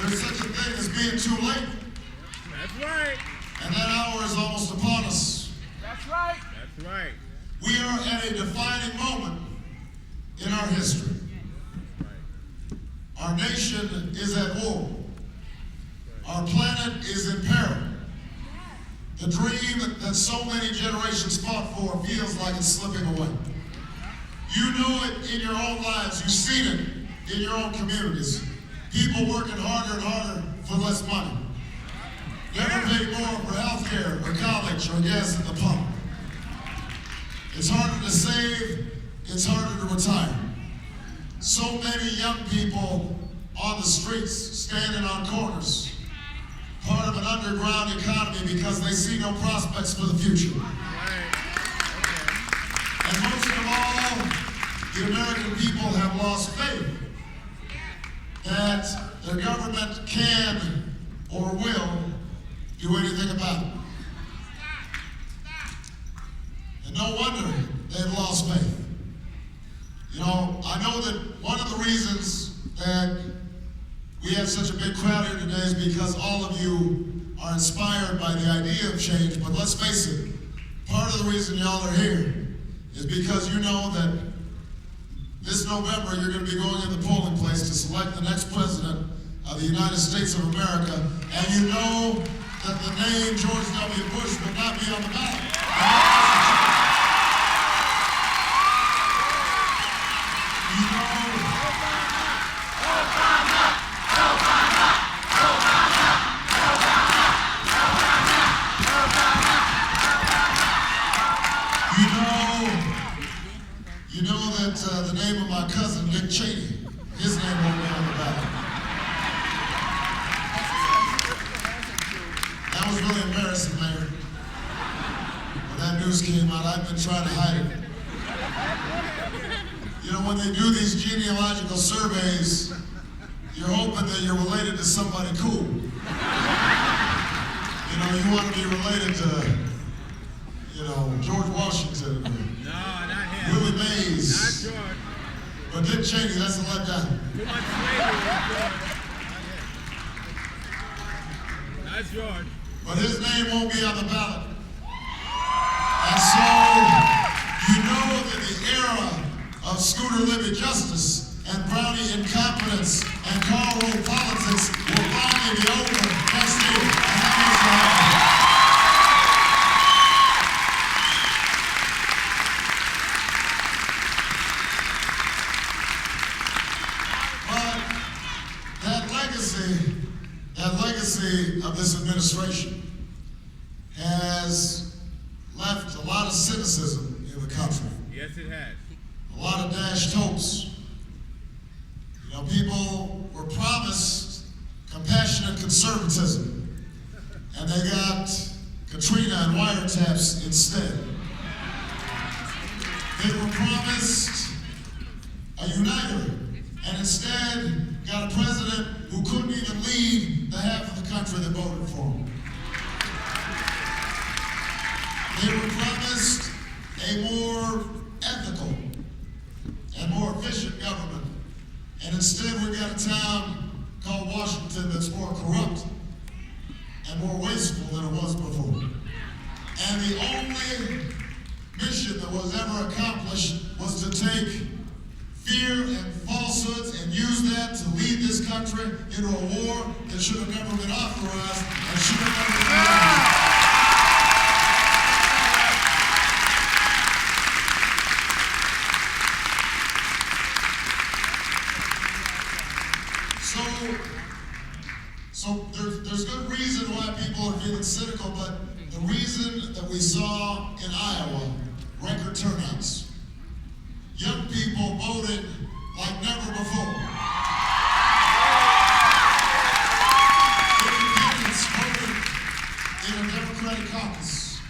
there's such a thing as being too late. That's right. And that hour is almost upon us. That's right. That's right. We are at a defining moment in our history. Our nation is at war. Our planet is in peril. The dream that so many generations fought for feels like it's slipping away. You know it in your own lives. You've seen it in your own communities. People working harder and harder for less money. Never pay more for health care or college or gas at the pump. It's harder to save. It's harder to retire. So many young people on the streets, standing on corners, part of an underground economy because they see no prospects for the future. And most of all, the American people have lost faith that their government can or will do anything about it. And no wonder they've lost faith. You know, I know that one of the reasons that we have such a big crowd here today is because all of you are inspired by the idea of change, but let's face it, part of the reason y'all are here is because you know that this November you're going to be going to the polling place to select the next president of the United States of America, and you know that the name George W. Bush will not be on the ballot. You know that the name of my cousin, Dick Cheney, his name won't be on the ballot. That was really embarrassing, Mayor. When that news came out, I've been trying to hide it. You know, when they do these genealogical surveys, you're hoping that you're related to somebody cool. You know, you want to be related to, you know, George Washington. No, not him. Willie Mays. Not George. But Dick Cheney, that's a letdown. Too much slavery. Not George. But his name won't be on the ballot. And so, you know that the era of Scooter Libby justice and Brownie incompetence and car roll politics will finally be over next year. And that means that. That legacy of this administration has left a lot of cynicism in the country. Yes, it has. A lot of dashed hopes. You know, people were promised compassionate conservatism, and they got Katrina and wiretaps instead. They were promised a uniter, and instead got a president who couldn't even lead the half of the country that voted for him. They were promised a more ethical and more efficient government, and instead we've got a town called Washington that's more corrupt and more wasteful than it was before. And the only mission that was ever accomplished was to take fear and falsehoods and use that to lead this country into a war that should have never been authorized and should have never been authorized. So there's good reason why people are feeling cynical, but the reason that we saw in Iowa record turnouts, young people voted like never before. Independents voted in a Democratic caucus.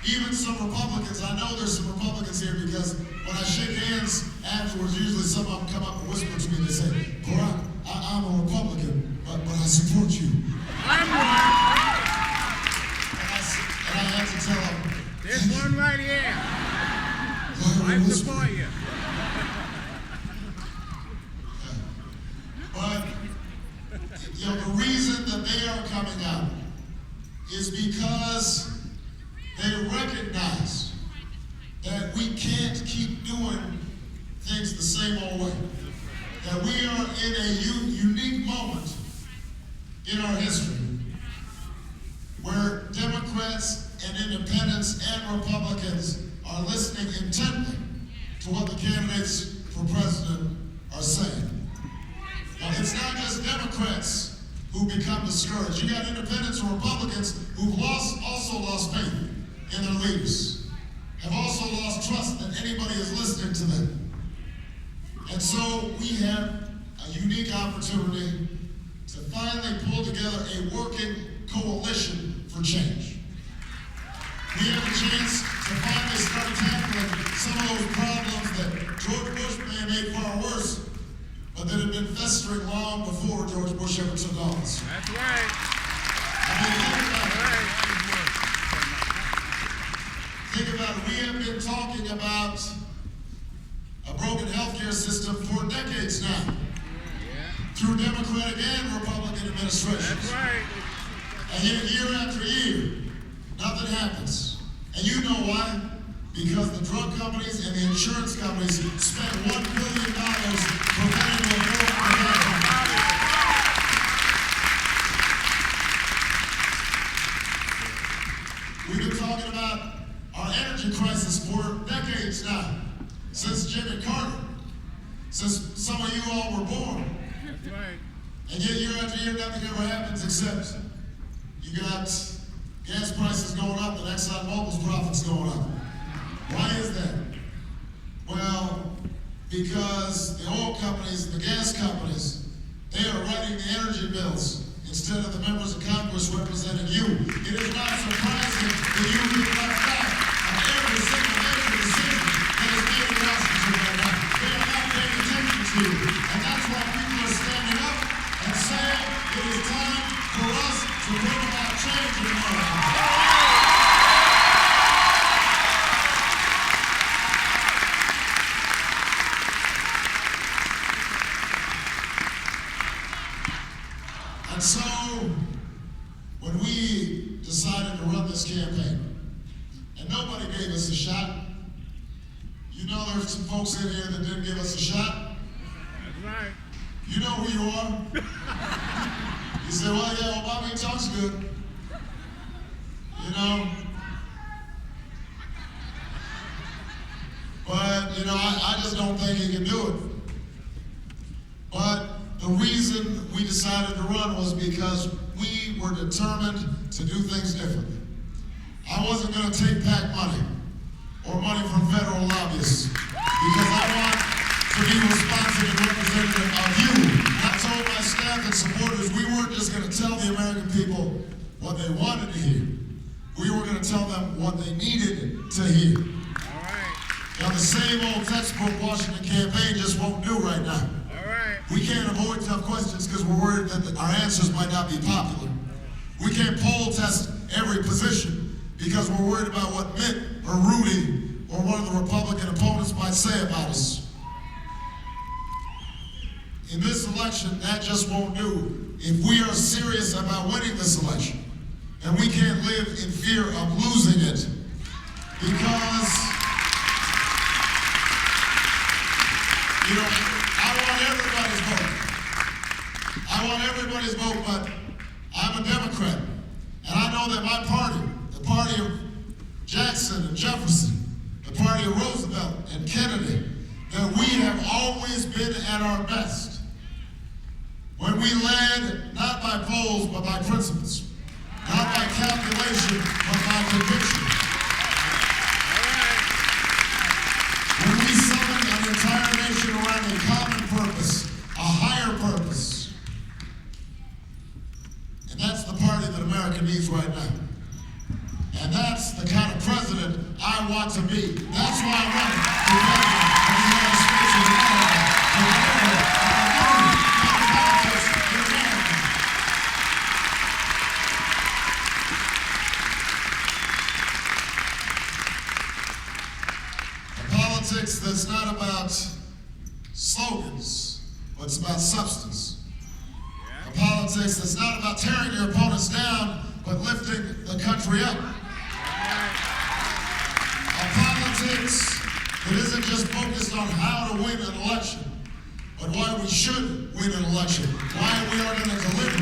Even some Republicans, I know there's some Republicans here because when I shake hands afterwards, usually some of them come up and whisper to me and they say, Barak, I'm a Republican, but I support you. I'm one. And I had to tell them. There's one right here. I support you. the reason that they are coming out is because they recognize that we can't keep doing things the same old way. That we are in a unique moment in our history where Democrats and independents and Republicans are listening intently to what the candidates for president are saying. Now, it's not just Democrats who become discouraged. You got independents and Republicans who've also lost faith in their leaders, have also lost trust that anybody is listening to them. And so we have a unique opportunity to finally pull together a working coalition for change. We have a chance to finally start tackling some of those problems that George Bush may have made far worse, but that had been festering long before George Bush ever took office. That's right. Think about it. We have been talking about a broken healthcare system for decades now, through Democratic and Republican administrations. That's right. And yet, year after year, nothing happens. And you know why? Because the drug companies and the insurance companies spent $1 billion preventing the war. We've been talking about our energy crisis for decades now, since Jimmy Carter, since some of you all were born. That's right. And yet, year after year, nothing ever happens except you got gas prices going up and ExxonMobil's profits going up. Why is that? Well, because the oil companies and the gas companies, they are writing the energy bills instead of the members of Congress representing you. It is not surprising that you will be left out of every single major decision that is made in Washington right now. They are not paying attention to you. And that's why people are standing up and saying it is time for us to bring about change in America. And so, when we decided to run this campaign, and nobody gave us a shot, you know there's some folks in here that didn't give us a shot. That's right. You know who you are. You say, well, yeah, Obama, he talks good. You know. But, you know, I just don't think he can do it. But the reason we decided to run was because we were determined to do things differently. I wasn't going to take PAC money or money from federal lobbyists because I want to be responsive and representative of you. I told my staff and supporters we weren't just going to tell the American people what they wanted to hear. We were going to tell them what they needed to hear. All right. Now, the same old textbook Washington campaign just won't do right now. All right. We can't avoid tough questions because we're worried that our answers might not be popular. We can't poll test every position because we're worried about what Mitt or Rudy or one of the Republican opponents might say about us. In this election, that just won't do. If we are serious about winning this election, and we can't live in fear of losing it, because, you know, I want everybody's vote, but I'm a Democrat. And I know that my party, the party of Jackson and Jefferson, the party of Roosevelt and Kennedy, that we have always been at our best when we led not by polls, but by principles, not by calculation, but by conviction. When we summoned an entire nation around a common purpose, a higher purpose. And that's the party that America needs right now. And that's the kind of president I want to be. That's why I'm running for president of the United States of America. A politics that's not about slogans, but it's about substance. A politics politics that's not about tearing your opponents down, but lifting the country up. A politics that isn't just focused on how to win an election, but why we should win an election, why we are going to deliver